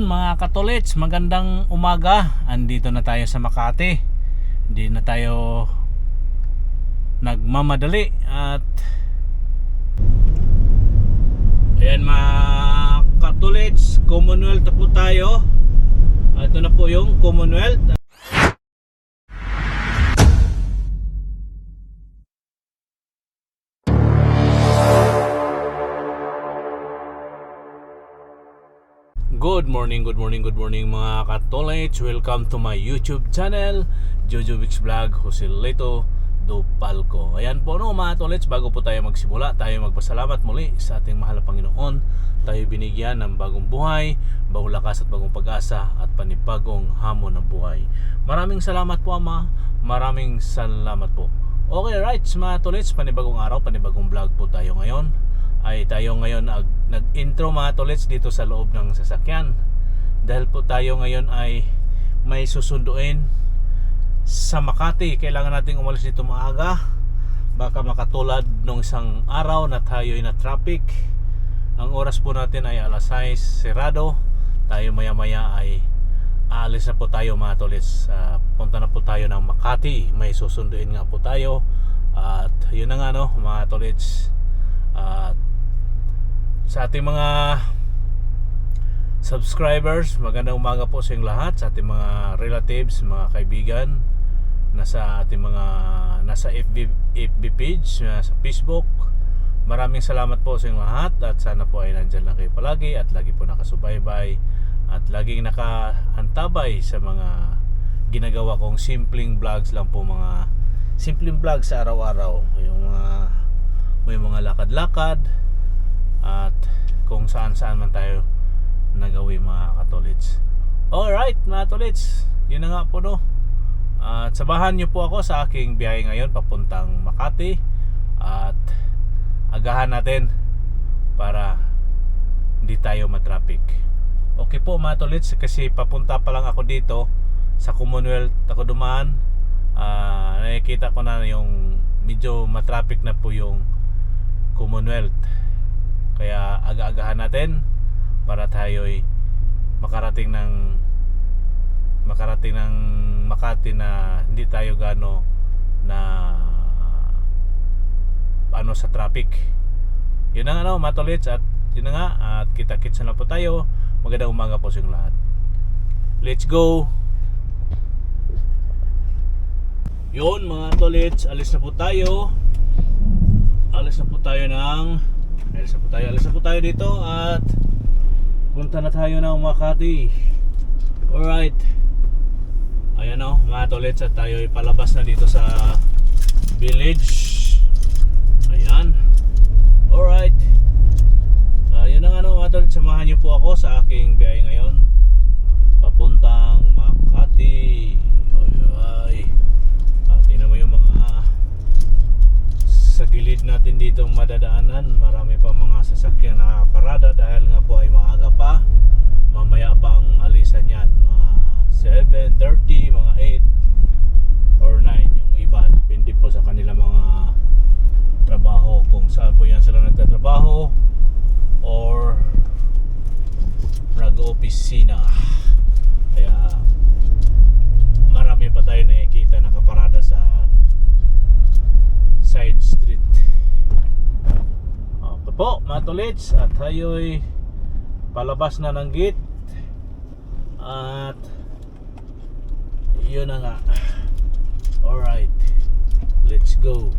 mga katolits, magandang umaga. Andito na tayo sa Makati. Hindi na tayo nagmamadali. At ayan mga katolits, Commonwealth na po tayo. Ito na po yung Commonwealth. Good morning mga katolits. Welcome to my YouTube channel, Jojo Mix Vlog, Jose Lito Dopalco. Ayan po no mga katolits, bago po tayo magsimula, tayo magpasalamat muli sa ating mahal na Panginoon. Tayo binigyan ng bagong buhay, bagong lakas at bagong pag-asa at panibagong hamon ng buhay. Maraming salamat po Ama, maraming salamat po. Okay right mga katolits, panibagong araw, panibagong vlog po tayo ngayon. Ay tayo ngayon nag-intro mga tolits dito sa loob ng sasakyan. Dahil po tayo ngayon ay may susunduin sa Makati. Kailangan nating umalis dito maaga. Baka makatulad nung isang araw na tayo ay na traffic. Ang oras po natin ay alas 6, serado. Tayo maya maya ay aalis na po tayo mga tolits. Punta na po tayo ng Makati. May susunduin nga po tayo. At yun na nga no mga tolits. At sa ating mga subscribers, magandang umaga po sa inyong lahat. Sa ating mga relatives, mga kaibigan, nasa FB page, sa Facebook, maraming salamat po sa inyong lahat. At sana po ay nandyan lang kayo palagi at lagi po nakasubaybay at laging nakaantabay sa mga ginagawa kong simpleng vlogs lang po, mga simpleng vlogs sa araw-araw. Yung may mga lakad-lakad at kung saan-saan man tayo nagawi mga katolits. Alright mga katolits, yun na nga po no. At sabahan nyo po ako sa aking biyahe ngayon papuntang Makati. At agahan natin para hindi tayo matraffic. Okay po mga katolits, kasi papunta pa lang ako dito sa Commonwealth ako dumaan. Nakikita ko na yung medyo matraffic na po yung Commonwealth. Kaya aga-agahan natin para tayo'y makarating ng Makati na hindi tayo gano na sa traffic. Yun na nga no, mga tolits, at yun na nga, at kita-kits na po tayo. Magandang umaga po sa inyong lahat. Let's go. Yun mga tolits, alis na po tayo dito at punta na tayo ng Makati. Alright. Ayan o mga tolits, at tayo ay palabas na dito sa village. Ayan. Alright. Yun na nga no mga tolits, samahan nyo po ako sa aking biyahe ngayon papuntang Makati. Alright. Tingnan mo yung mga sa gilid natin dito madadaanan. Marami pa mga sasakyan na parada dahil nga po ay maaga pa. Mamaya pa ang alisan yan, 7:30, mga 8 or 9 yung iba. Depende po sa kanila mga trabaho, kung saan po yan sila nagtatrabaho or nag-opisina. Kaya marami pa tayo nakikita nakaparada sa side street. Okay po mga tolits, at tayo'y palabas na ng gate. At yun na nga. Alright, let's go.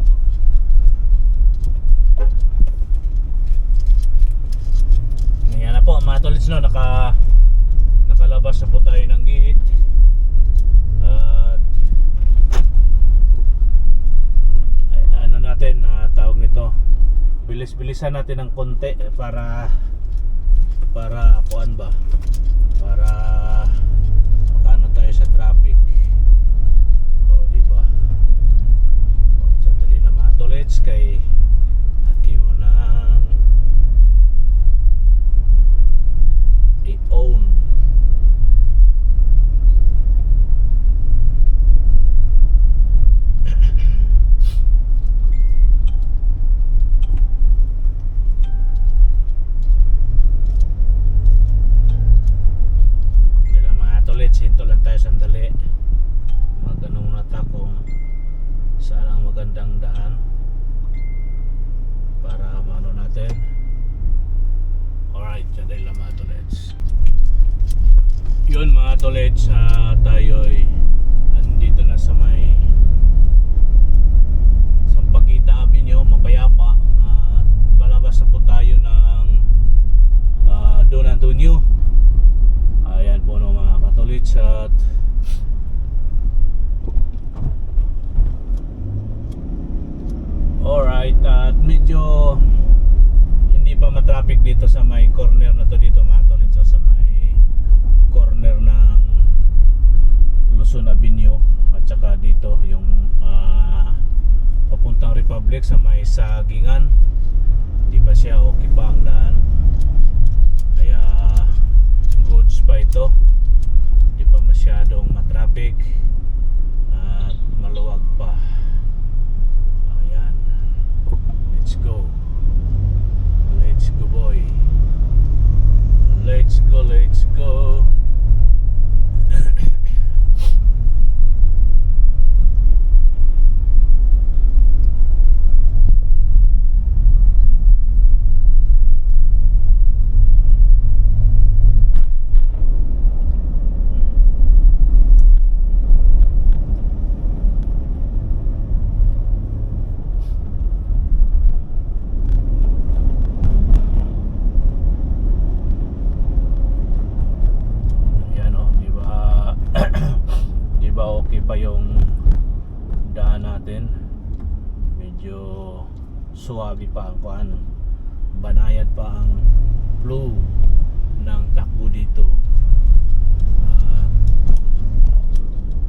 Ngayon na po mga tolits no, nakalabas na po tayo ng gate. At ano natin, tawag nito, bilis-bilisan natin ng konti para kuan ba, para makaano tayo sa traffic. O diba, sandali na mga tolits, kay aki mo nang i-own. magandang daan para maano natin. Alright, dahil lang mga tolets. Yun mga tolets, tayo'y andito na sa may Sampaguita Avenue, mapayapa. At palabas na po tayo ng Don Antonio. Ayan po no mga katolets. At alright, at medyo hindi pa matraffic dito sa may corner na to dito mga tolets. So, sa may corner ng Luzon Avenue at saka dito yung papuntang Republic sa may Sagingan, hindi pa siya okay pa ang daan, kaya goods pa ito, hindi pa masyadong matraffic at maluwag pa. Ayan, let's go boy, let's go. Okay pa yung daan natin, medyo suwabe pa ang kuan, banayad pa ang flow ng takbo dito.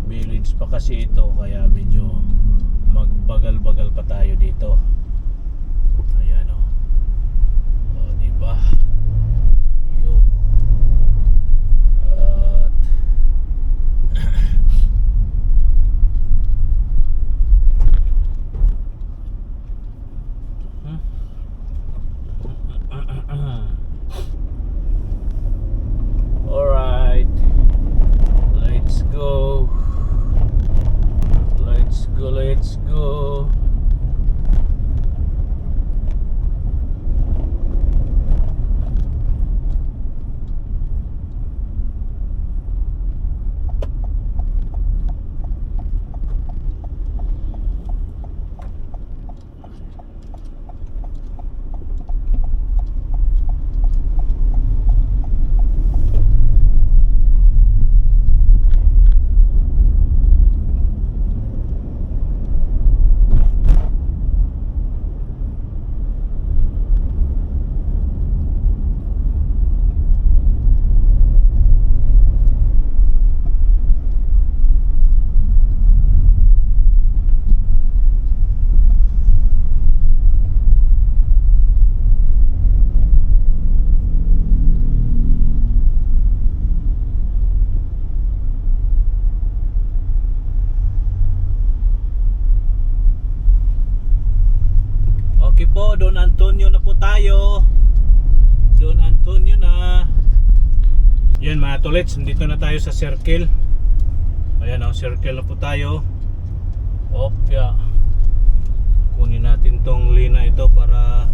Village pa kasi ito, kaya medyo magbagal-bagal pa tayo dito. Ayan o, diba? Yo. Alright, let's go. Okay po, Don Antonio na po tayo. Don Antonio na. Yan mga tolets, nandito na tayo sa circle. Ayan o, circle na po tayo. Opya, kunin natin tong lina ito para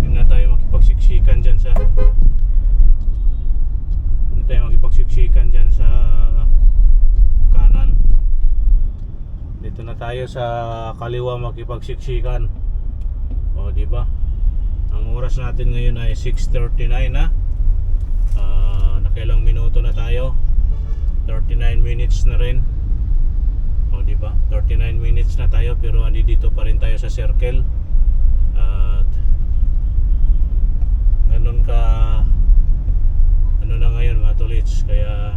hindi na tayo makipagsiksikan dyan sa kanan. Dito na tayo sa kaliwa makipagsiksikan. O diba? Ang oras natin ngayon ay 6:39 na. Nakailang minuto na tayo? 39 minutes na rin. O diba? 39 minutes na tayo pero dito pa rin tayo sa circle. At ganun ka ano na ngayon mga tolits, kaya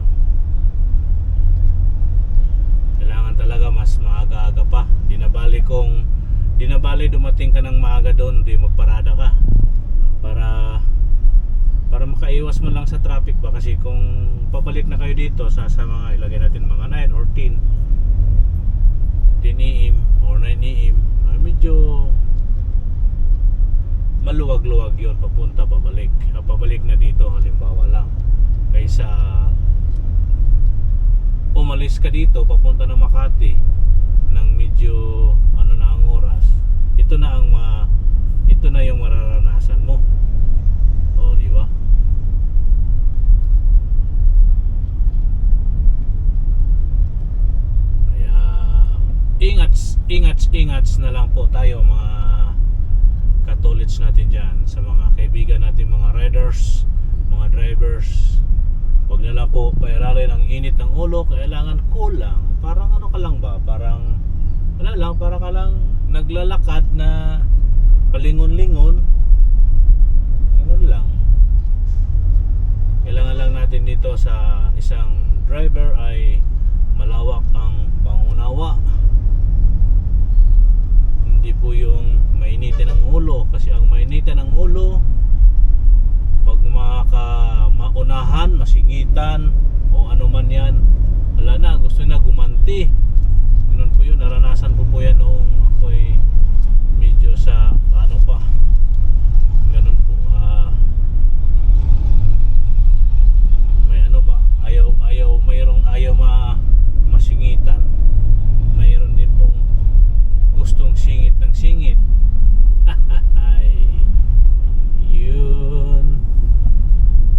kailangan talaga mas maaga-aga pa. Di na bali dumating ka ng maaga doon, di magparada ka para makaiwas mo lang sa traffic ba, kasi kung pabalik na kayo dito sa mga ilagay natin mga 9 or 10 AM or 9 AM, medyo maluwag-luwag yun pabalik na dito. Halimbawa lang, kaysa umalis ka dito papunta ng Makati ng medyo ano na na ang oras, ito na yung mararanasan mo. O, di ba? Kaya ingats na lang po tayo mga katolits natin dyan, sa mga kaibigan natin, mga riders, mga drivers. Huwag na lang po pairalin ang init ng ulo. Kailangan kulang. Parang ano ka lang ba? Parang wala lang, para ka lang naglalakad na palingon-lingon. Ganun lang. Kailangan lang natin dito sa isang driver ay malawak ang pangunawa. Hindi po yung mainitin ang ulo, kasi ang mainitin ng ulo, pag maunahan, masingitan o ano man yan, wala na, gusto na gumanti. Ganun po yun, naranasan ko po yan noong ako'y medyo sa ano pa, ganun po. May ano ba, mayroong ayaw masingitan, mayroon din pong gustong singit ng singit. Yun.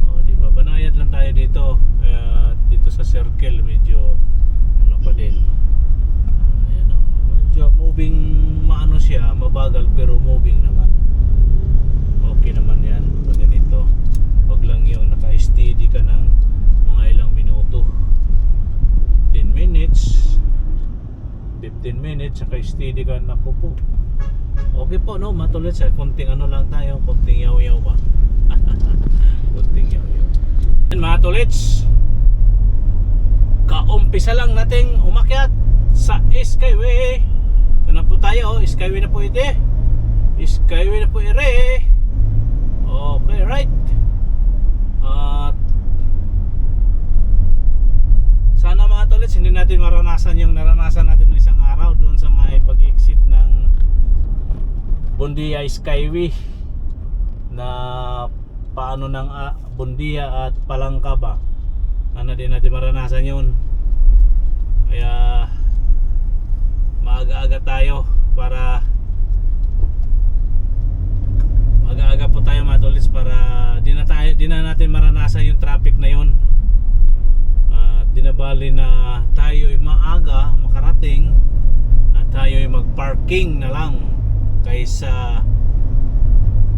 O, di ba, banayad lang tayo dito. Dito sa circle medyo ano pa din. Ayan o, medyo moving, maano siya, mabagal pero moving naman. Okay naman yan pag ganito. Wag lang yung naka-steady ka ng mga ilang minuto, 10 minutes, 15 minutes, saka steady ka, naku po. Okay po, no, matuloy sa konting ano lang tayo, konting yaw-yaw ba. Konting yaw-yaw. And mga tolits, kaumpisa lang nating umakyat sa Skyway. Ito na po tayo, Skyway na po ito. Skyway na po ire. Okay, right. At sana mga tolits, hindi natin maranasan yung naranasan natin ng isang araw doon sa may pag-exit ng Bundia Skyway na paano ng Bundia at Palangka ba. Ano din natin maranasan yun. Kaya maaga-aga tayo para maaga-aga po tayo mga tolits para di na natin maranasan yung traffic na yun. Di na bali na tayo ay maaga makarating at tayo ay mag-parking na lang kaysa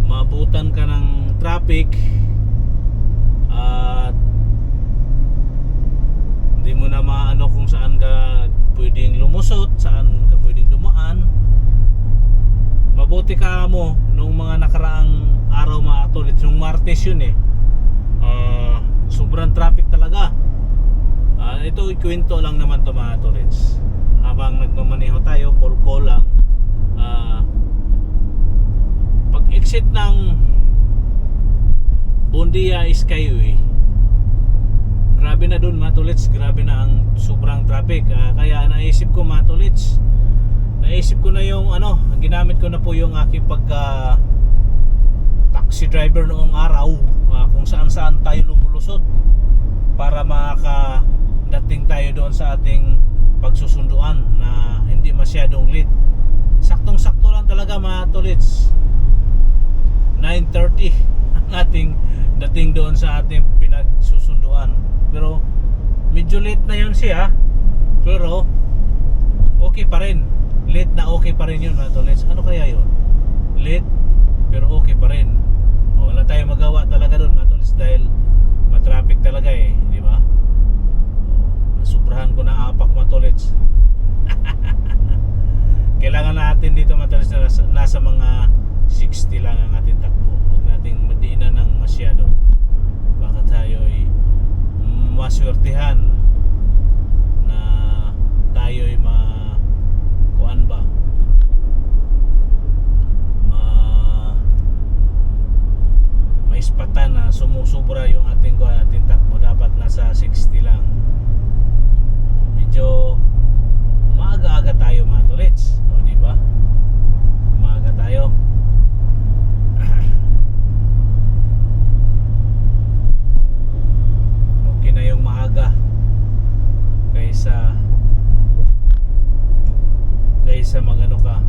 maabutan ka ng traffic at hindi mo na maano kung saan ka pwedeng lumusot, saan ka pwedeng dumaan. Mabuti ka mo nung mga nakaraang araw mga tolits, nung Martes yun sobrang traffic talaga. Ito ikwento lang naman to mga tolits. Habang nagmamaneho tayo, call lang. Pag exit ng Bundia Skyway, grabe na dun mga tolits, grabe na ang sobrang traffic. Kaya naisip ko mga tolits, naisip ko na yung ano, ginamit ko na po yung aking pagka taxi driver noong araw, kung saan saan tayo lumulusot para makadating tayo doon sa ating pagsusunduan na hindi masyadong late. Saktong sakto lang talaga mga tolits, 9:30 ang ating dating doon sa ating pinagsusunduan. Pero medyo late na yun siya, pero okay pa rin. Late na okay pa rin yun mga tolits. Ano kaya yun? Late pero okay pa rin. Wala tayong magawa talaga doon mga tolits dahil matraffic talaga di ba? Nasubrahan ko na apak mga tolits. Kailangan natin dito mga tolits na nasa mga 60 lang ang ating takbo. Huwag nating madiinan ng masyado, baka tayo ay maswertihan na tayo ay kuan ba, maispatan na sumusubra yung ating takbo. Dapat nasa 60 lang. Medyo maaga-aga tayo mga tolits, di ba? Maaga tayo. Okay na yung maaga kaysa magano ka,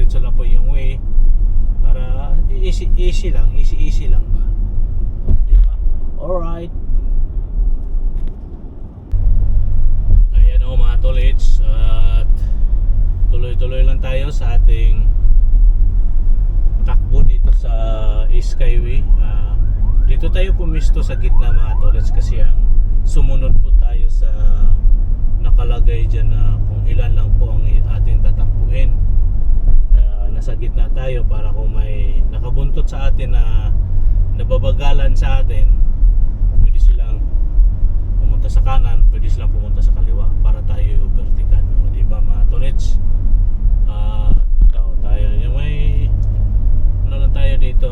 diretso lang po yung way para easy lang ba, diba? Alright, ayan o mga tolits, at tuloy-tuloy lang tayo sa ating takbo dito sa Skyway. Dito tayo pumisto sa gitna mga tolits kasi ang sumunod po tayo sa nakalagay dyan na kung ilan lang po ang ating tatakbuhin. Nasa gitna tayo para kung may nakabuntot sa atin na nababagalan sa atin, pwede silang pumunta sa kanan, pwede silang pumunta sa kaliwa para tayo i-overtaken, o diba mga tolits? Tayo yung may ano lang tayo dito,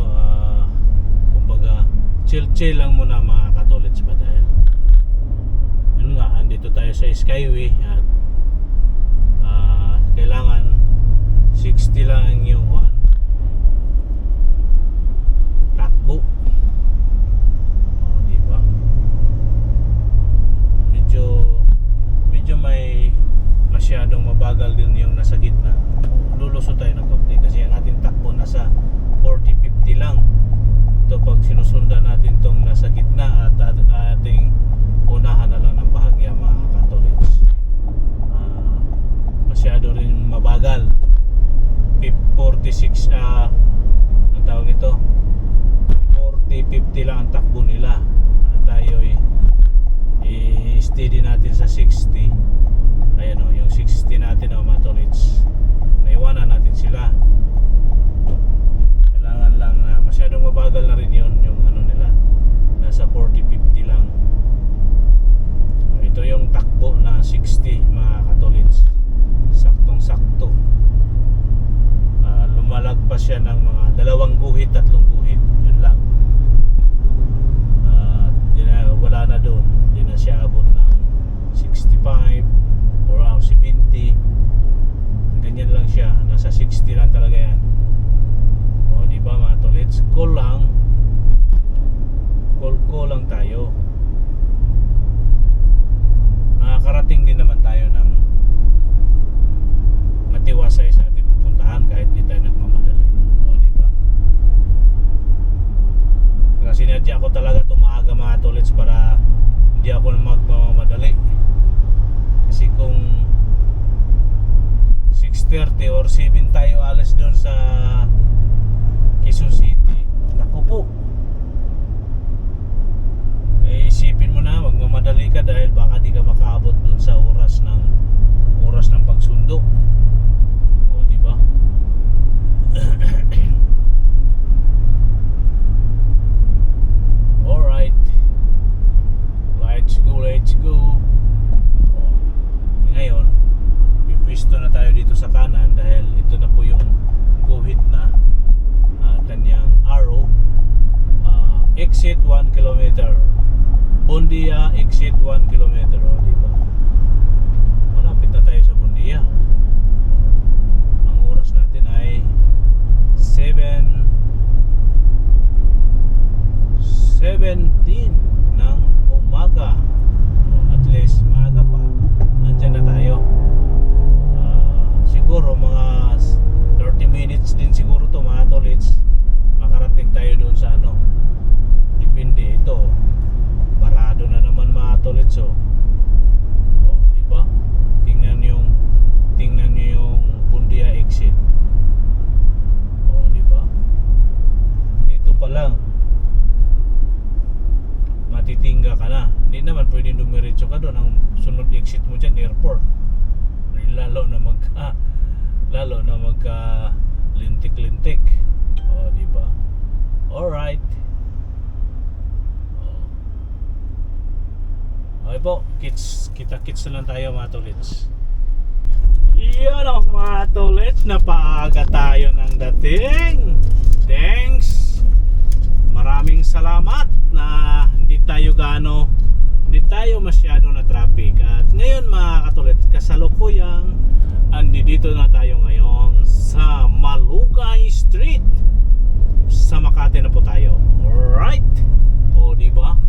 kumbaga chill lang muna mga katolits ba, dahil yun nga, andito tayo sa Skyway at kailangan 60 lang yung takbo, diba? Medyo may masyadong mabagal din yung nasa gitna. Lulusot tayo ng konti kasi ang ating takbo nasa 40-50 lang. Ito pag sinusundan natin tong nasa gitna at ating unahan na lang ng bahagya mga katolits, masyado rin mabagal. 46 ang tawag nito, 40-50 lang ang takbo nila. Tayo i-steady natin sa 60. Ayan o, yung 60 natin o mga tolits, naiwanan natin sila. Kailangan lang na masyadong mabagal na rin yun, yung ano nila, nasa 40-50 lang. Ito yung takbo na 60 mga katolits, saktong sakto. Lumalagpas siya ng mga 2 guhit, 3 guhit, yun lang. Wala na doon, hindi na siya abot ng 65 or 70. Ganyan lang siya, nasa 60 lang talaga yan. O diba mga tolits, call lang tayo. Nakakarating din naman tayo ng matiwasay sa ating pupuntahan kahit di tayo nagmamadali, o diba? Kasi sinadya ko talaga tumaga mga tolits para hindi ako magmamadali. Kasi kung 6:30 or 7 tayo alas doon sa Quezon City, naku po, isipin mo na magmamadali ka dahil baka di ka makaabot doon sa oras ng pagsundo, o diba? Alright, let's go. Ngayon pipwisto na tayo dito sa kanan dahil ito na po yung guhit na kanyang arrow. Exit 1 kilometer, Bundia exit 1 kilometer, o diba? Malapit na tayo sa Bundia. Ang oras natin ay 7:17 ng umaga. At least maaga pa, andyan na tayo. Siguro mga 30 minutes din siguro to mga tolits, makarating tayo doon sa ano, depende. Ito parado na naman mga tolits, o diba? Tingnan nyo yung Bundia exit, o diba? Dito pa lang matitingga ka na. Hindi naman pwedeng dumiretso ka doon. Ang sunod exit mo dyan, airport. Lalo na magka lintik-lintik, o diba? Alright. Okay po, kita-kits na lang tayo mga tolits. Yan o mga tolits, napaaga tayo ng dating. Thanks, maraming salamat na hindi tayo masyado na traffic. At ngayon mga katolits, kasalukuyang dito na tayo ngayon sa Malugay Street sa Makati na po tayo. Alright, o diba?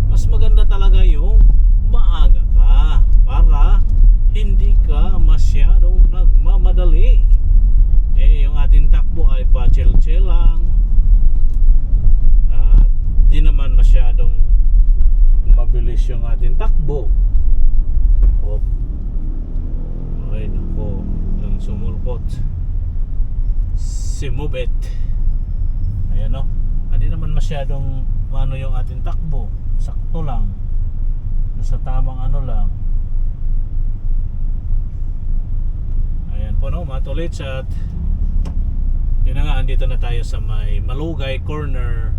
Mas maganda talaga yung maaga ka para hindi ka masyadong nagmamadali. Yung si Move It. Ayan o. Hindi naman masyadong ano yung ating takbo. Sakto lang. Nasa tamang ano lang. Ayan po no, mga tolits, at yun na nga, andito na tayo sa may Malugay Corner,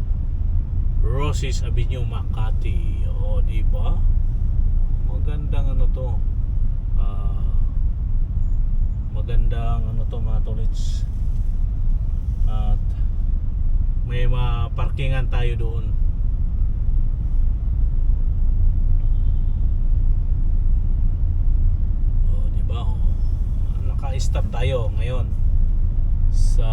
Roses Avenue, Makati. O, diba? Magandang ano to. Magandang ano to mga tolits. At may maparkingan tayo doon. O, diba? O, naka-stop tayo ngayon sa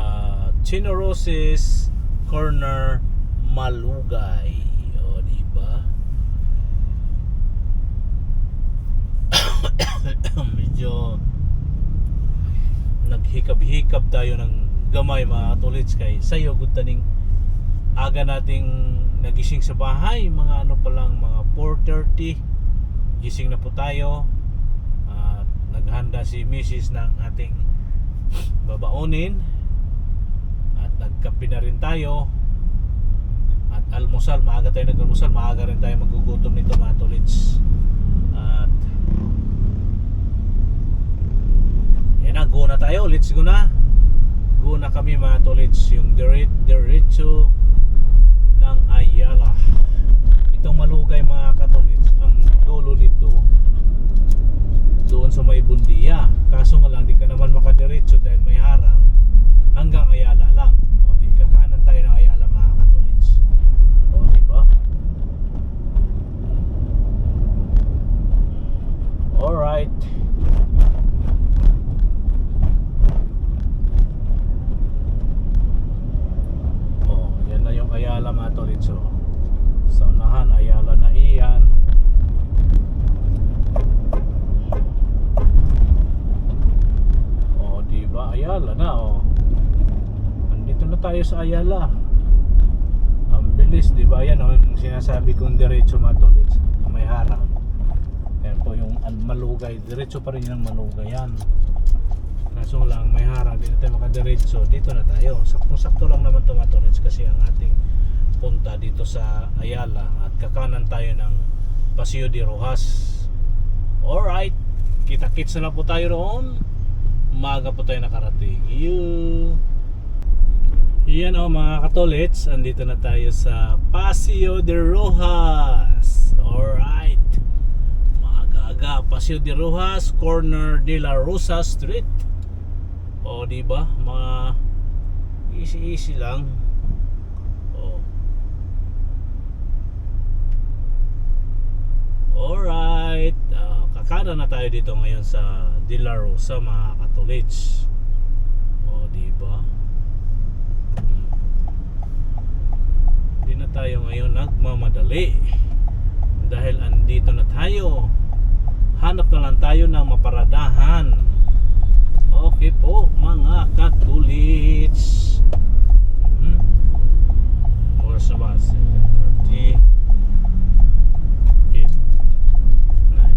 Chino Roses Corner, Malugay. O, diba? Medyo naghikab-hikab tayo ng gamay mga tolits, kay sayo gud taning aga nating nagising sa bahay, mga ano pa lang, mga 4:30 gising na po tayo. At naghanda si Mrs. ng ating babaonin, at nagkape na rin tayo, at almusal, maaga tayo nag-almusal, maaga rin tayo magugutom nito mga tolits. At yan na, go na tayo, let's go na. Go na kami mga tolits, yung diretso ng Ayala. Itong Malugay mga katolits, ang dulo nito doon sa may Bundia. Kaso nga lang, di ka naman makadiretso dahil may harang hanggang Ayala lang. O di kakanan tayo ng Ayala mga katolits. O diba? Alright. Ayala mga tolits, so sa unahan Ayala na iyan. O diba, Ayala na o. Andito na tayo sa Ayala. Ang bilis, diba? Yan o, yung sinasabi kong diretso mga tolits, may harang. Yan po yung Malugay, diretso pa rin yung Malugay yan. Kaso lang may harang, di na tayo makadiretso. Dito na tayo, saktong-sakto lang naman ito mga tolits, kasi ang ating punta dito sa Ayala, at kakanan tayo ng Paseo de Rojas. Alright, kita-kits na lang po tayo roon. Umaga po tayo nakarating. Yan o mga katolits, andito na tayo sa Paseo de Rojas. Alright, maaga-aga, Paseo de Rojas, corner de la Rosa Street. O diba, mga easy lang. O, alright, kakanan na tayo dito ngayon sa De La Rosa mga katolits. O diba, hindi na tayo ngayon nagmamadali dahil andito na tayo. Hanap na lang tayo ng maparadahan. Okay po mga katolits. Oras na ba? 7:30, 8, 9.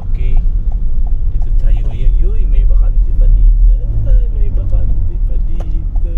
Okay, dito tayo ngayon. Yuy, may bakante pa dito. Ay, may bakante pa dito.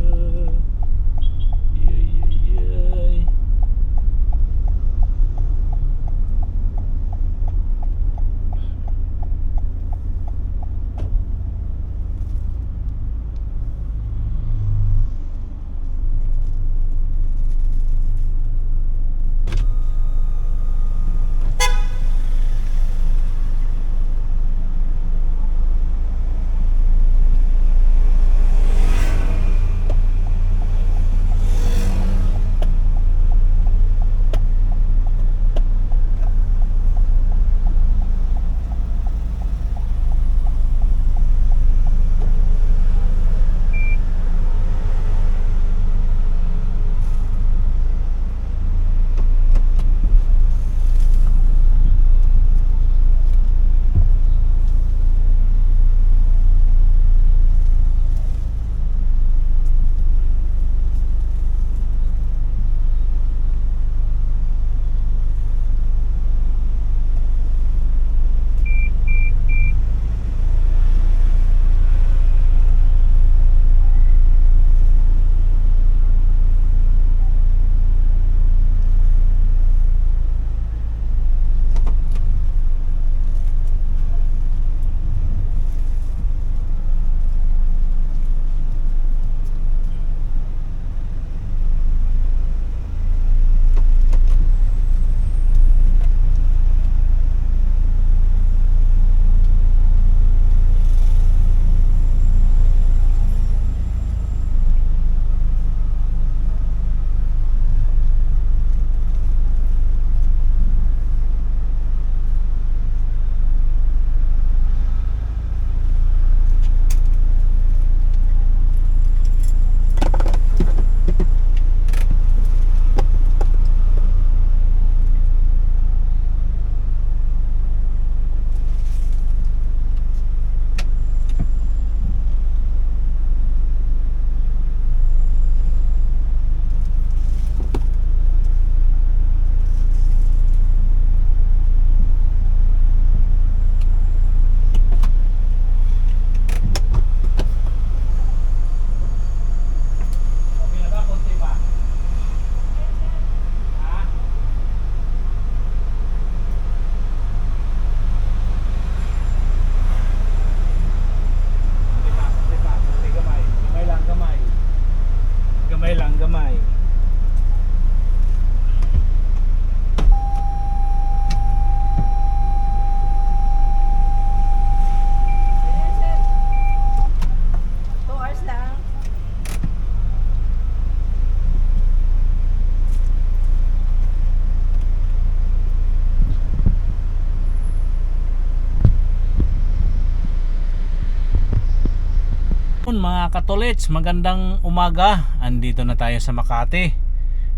mga katolits, magandang umaga. Andito na tayo sa Makati.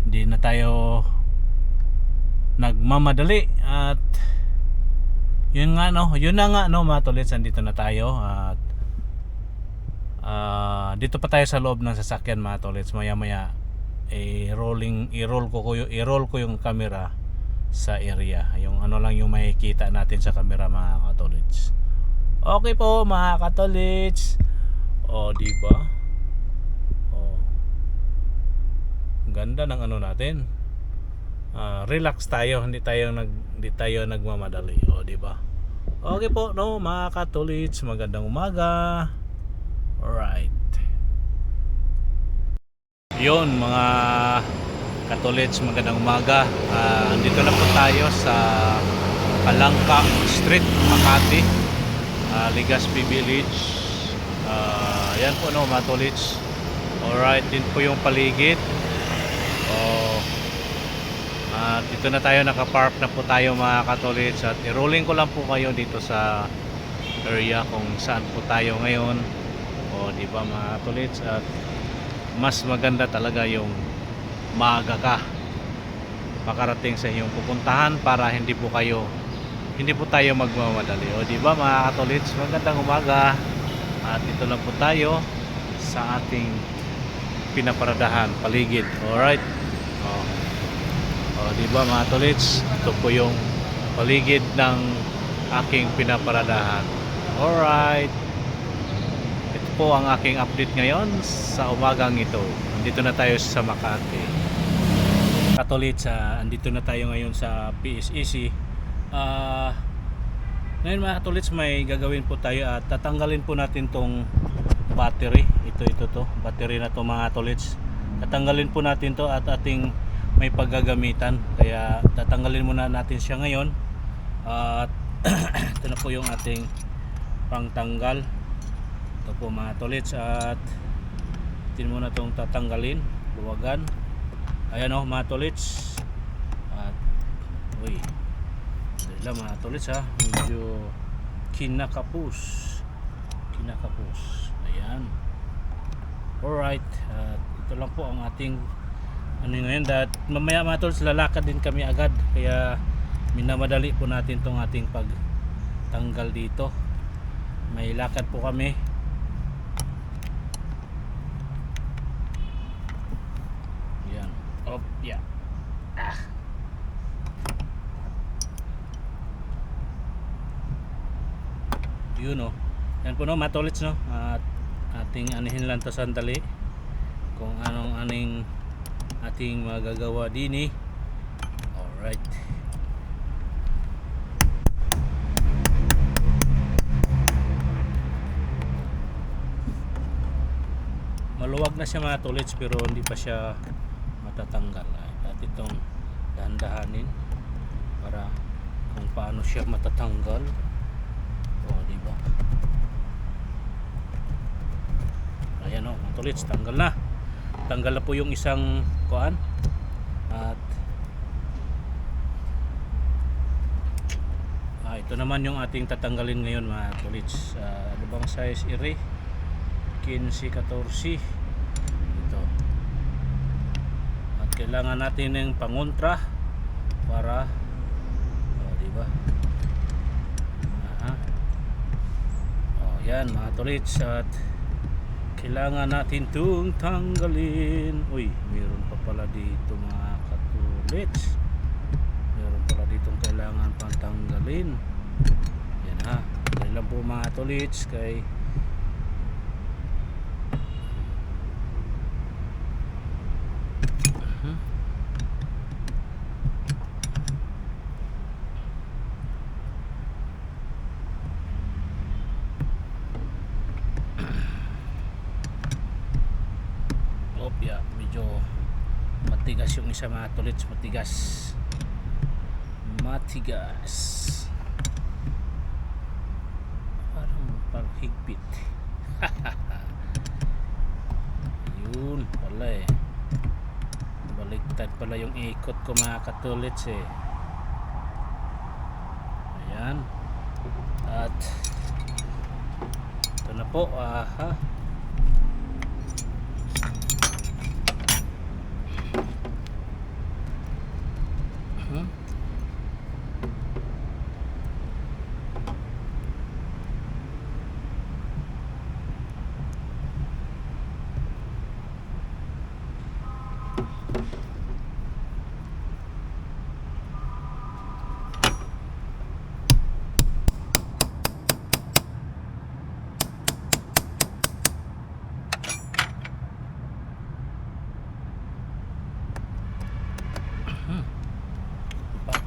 Hindi na tayo nagmamadali at yun na nga mga tolits, andito na tayo at dito pa tayo sa loob ng sasakyan mga tolits. Maya maya i-roll ko yung camera sa area. Yung ano lang yung makikita natin sa camera mga katolits. Okay po mga katolits. Di ba? Ganda ng ano natin. Relax tayo, hindi tayo nagmamadali. Di ba? Okay po mga katolits, magandang umaga. Alright. Yun mga katolits, magandang umaga. Andito na po tayo sa Palangka Street, Makati, Legazpi Village. Yan po mga tolits. Alright, din po yung paligid. At dito na tayo, nakapark na po tayo mga katolits. At i-rolling ko lang po kayo dito sa area kung saan po tayo ngayon. Di ba mga katolits? At mas maganda talaga yung maaga ka makarating sa inyong pupuntahan para hindi po tayo magmamadali. Di ba mga katolits? Magandang umaga. At ito lang po tayo sa ating pinaparadahan paligid. Alright. Di ba mga tolits? Ito po yung paligid ng aking pinaparadahan. Alright. Ito po ang aking update ngayon sa umagang ito. Andito na tayo sa Makati. Katolits, andito na tayo ngayon sa PSEC. Ngayon mga katolits, may gagawin po tayo at tatanggalin po natin tong battery. Ito to, battery na to mga katolits. Tatanggalin po natin to at ating may paggagamitan. Kaya tatanggalin muna natin siya ngayon. At ito na po yung ating pangtanggal. Ito po mga katolits. At ito muna itong tatanggalin. Luwagan. Ayan mga katolits. At lang mga tolits medyo kinakapos. Ayan. Alright. Ito lang po ang ating ngayon. That mamaya mga tolits, lalakad din kami agad. Kaya minamadali po natin tong ating pagtanggal dito. May lakad po kami. Ayan. Yeah. Yun yan po mga tolits at ating anihin lang to sandali kung anong ating magagawa din alright. Maluwag na siya mga tolits pero hindi pa siya matatanggal at itong dahan-dahanin para kung paano siya matatanggal. Diba? Ayan mga tolits, tanggal na po yung isang kuan. At ito naman yung ating tatanggalin ngayon mga tolits. Ano bang size ire? 15-14 ito. At kailangan natin ng pangontra para diba? Yan mga tolits, at kailangan natin itong tanggalin. Meron pa pala dito mga katolits. Meron pala ditong kailangan pang tanggalin. Yan dahil lang po mga tolits kay medyo matigas yung isa mga tolits. Matigas parang higpit. Yun pala baliktad pala yung ikot ko mga katolits ayan. At ito na po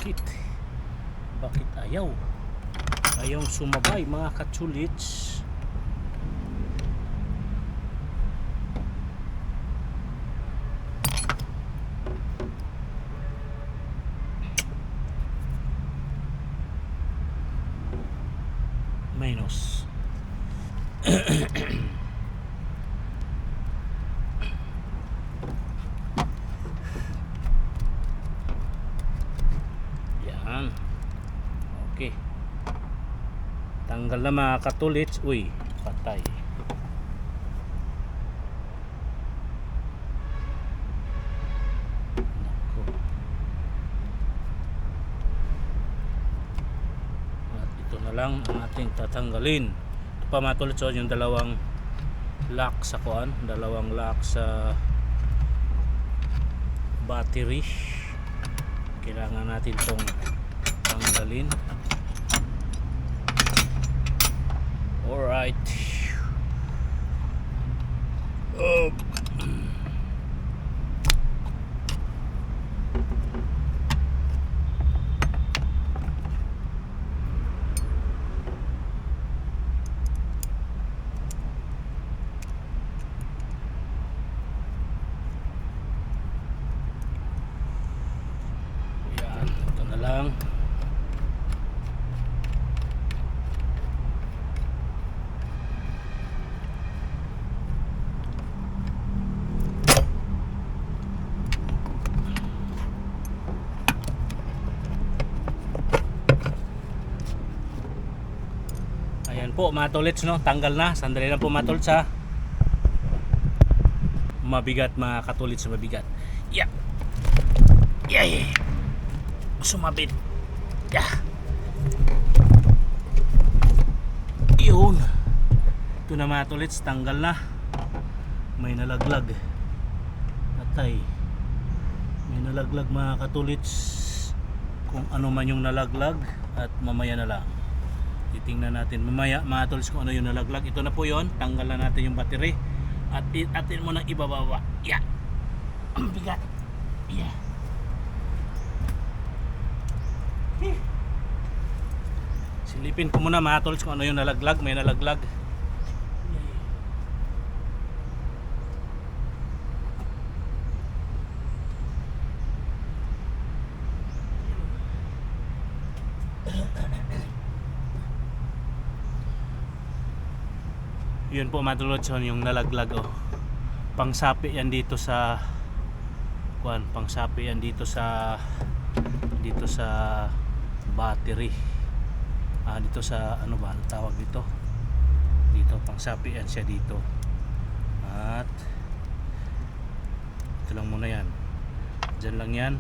Bakit? Bakit ayaw? Ayaw sumabay mga katsulits. Minus. Yan. Okay. Tanggal na mga katulits. Uy, patay. Nako. At ito na lang ang ating tatanggalin. Ito pa mga tulits, yung dalawang lock sa kuan, dalawang lock sa battery. Kailangan natin itong tanggalin. Alright. Yan, ito na lang. Ayan po mga tolits, no? Tanggal na. Sandali lang po mga tolits, ha. Mabigat mga katolits, mabigat. Yeah. Yeah. Sumabit. Yeah. Yun. Ito na mga tolits, tanggal na. May nalaglag. Patay. May nalaglag mga katolits. Kung ano man yung nalaglag. At mamaya na lang titingnan natin mamaya mga tools kung ano yung nalaglag. Ito na po yon, tanggal na natin yung battery at atin mo nang ibababa. Yeah, ang bigat. Yeah. Silipin ko muna mga tools kung ano yung nalaglag. May nalaglag. Yun po mga tolits, yung nalaglag, oh. Pangsapi yan dito sa kuan, pangsapi yan dito sa battery. Dito sa ano ba ang tawag dito? Dito pangsapi yan siya dito. At ito lang muna yan. Diyan lang yan.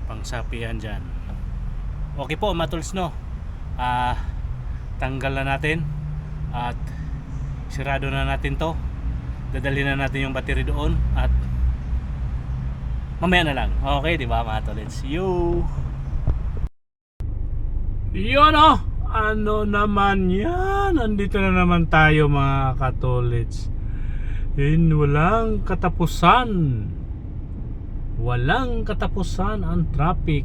Pangsapi yan dyan. Okay po mga tolits, no. Tanggal na natin at sirado na natin to. Dadalhin na natin yung battery doon at mamaya na lang. Okay, di ba mga tolits? Yun, oh. Ano naman yan? Andito na naman tayo mga katolits. Walang katapusan. Walang katapusan ang traffic.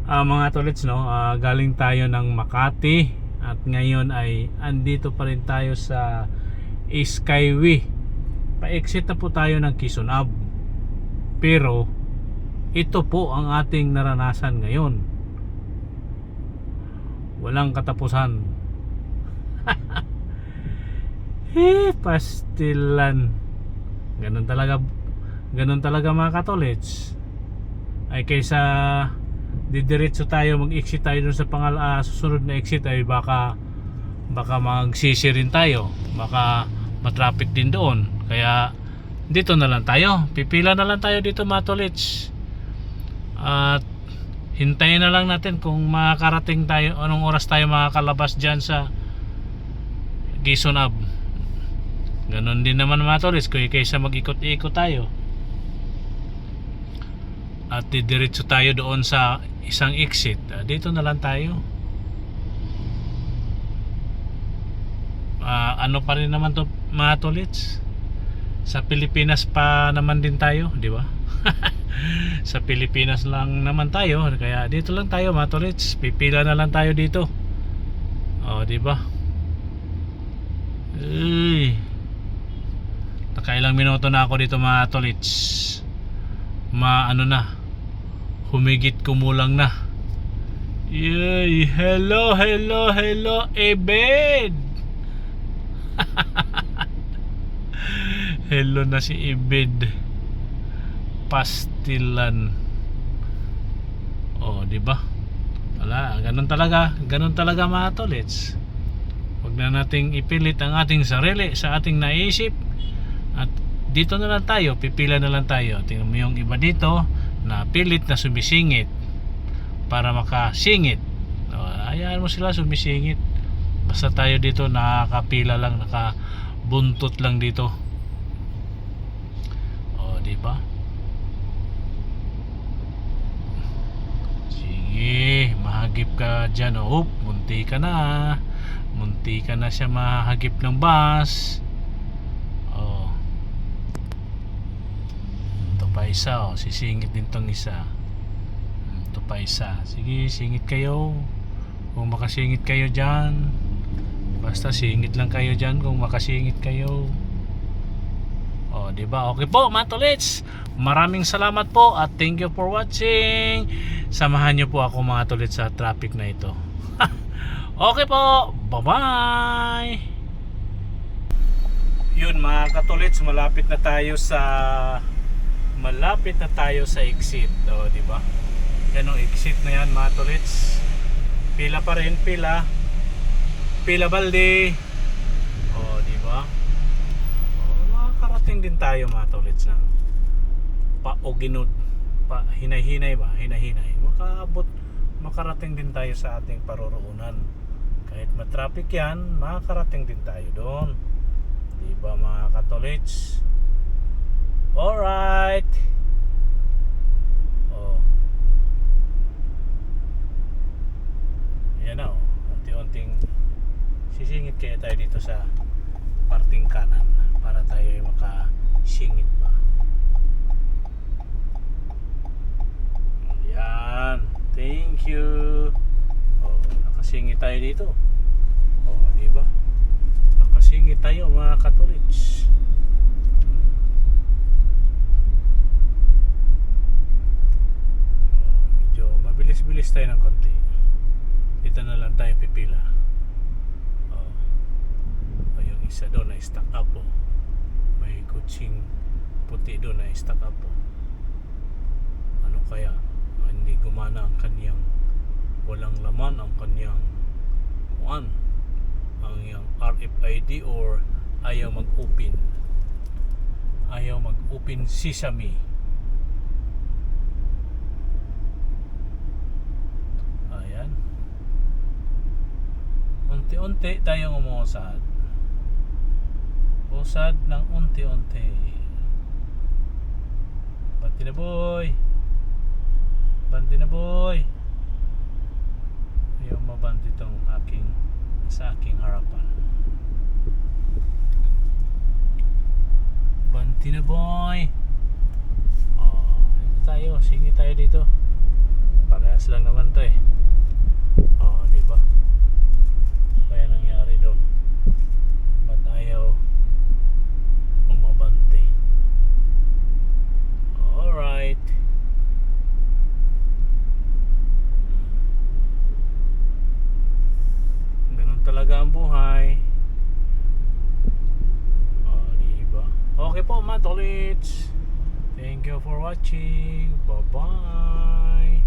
Mga tolits, no, galing tayo ng Makati at ngayon ay andito pa rin tayo sa Skyway. Pa-exit na po tayo ng Quezon Ave. Pero ito po ang ating naranasan ngayon. Walang katapusan. Pastilan. Ganun talaga mga katolits. Ay kaysa didiretso tayo, mag-exit tayo dun sa susunod na exit ay baka magsisi rin tayo, baka matraffic din doon. Kaya dito na lang tayo, pipila na lang tayo dito mga tolits at hintayin na lang natin kung makakarating tayo, anong oras tayo makakalabas dyan sa Quezon Ave. Ganon din naman mga tolits kaysa mag-ikot-ikot tayo at didiretso tayo doon sa isang exit. Dito na lang tayo. Ano pa rin naman to mga tolits, sa Pilipinas pa naman din tayo, di ba? Sa Pilipinas lang naman tayo, kaya dito lang tayo mga tolits. Pipila na lang tayo dito. Oh, di ba? Uy. Nakailang minuto na ako dito mga tolits. Ano na. Humigit kumulang na. Yay, hello, Ebed. Hello na si Ebed Pastilan. Oh, di ba? Wala, ganun talaga mga tolits. Huwag na nating ipilit ang ating sarili sa ating naisip. At dito na lang tayo, pipila na lang tayo. Tingnan mo yung iba dito na pilit na sumisingit para makasingit. Hayaan mo sila sumisingit. Basta tayo dito nakakapila lang, nakabuntot lang dito. Oh, di ba? Sige, mahagip ka dyan. Oh, munti ka na. Munti ka na siya mahagip ng bus. Oh. Ito pa isa, oh. Sisingit din tong isa. Ito pa isa. Sige, singit kayo. Kung makasingit kayo dyan. Basta singit lang kayo dyan kung makasingit kayo. Oh, di ba? Okay po, mga tolits. Maraming salamat po at thank you for watching. Samahan niyo po ako mga tolits sa traffic na ito. Okay po. Bye-bye. Yun mga katolits, malapit na tayo sa exit. Oh, di ba? Yan ang exit na yan mga tolits. Pila pa rin, pila balde. Oh, di ba? Makakarating din tayo mga tolits ng Pauginod, hinay-hinay ba? Hinay-hinay. Makarating din tayo sa ating paroroonan. Kahit matraffic yan, makakarating din tayo doon. Di ba mga katolits? Alright. Oh. Yan na, oh. Unti-unting sisingit kaya tayo dito sa parting kanan para tayo ay makasingit ba. Yan, thank you. Oh, nakasingit tayo dito. Oh, di ba? Nakasingit tayo mga katolits. Medyo mabilis-bilis tayo ng konti. Dito na lang tayo pipila. Yung isa doon na stack up po. May kutsing puti doon na stack up po. Ano kaya? Hindi gumana ang kanyang, walang laman ang kanyang ang yung RFID or ayaw mag-open sesame. Ayan, unti-unti tayong umusad ng unti-unti. Banti na boy. Ayaw mabanti tong sa aking harapan. Banti na boy. Oh, dito tayo, singit tayo dito. Parehas lang naman to eh. Oh, di ba? Kaya nangyari doon. Ba't ayaw umabante? Alright. Ganun talaga ang buhay. Oh, diba? Okay po mga tolits. Thank you for watching. Bye bye.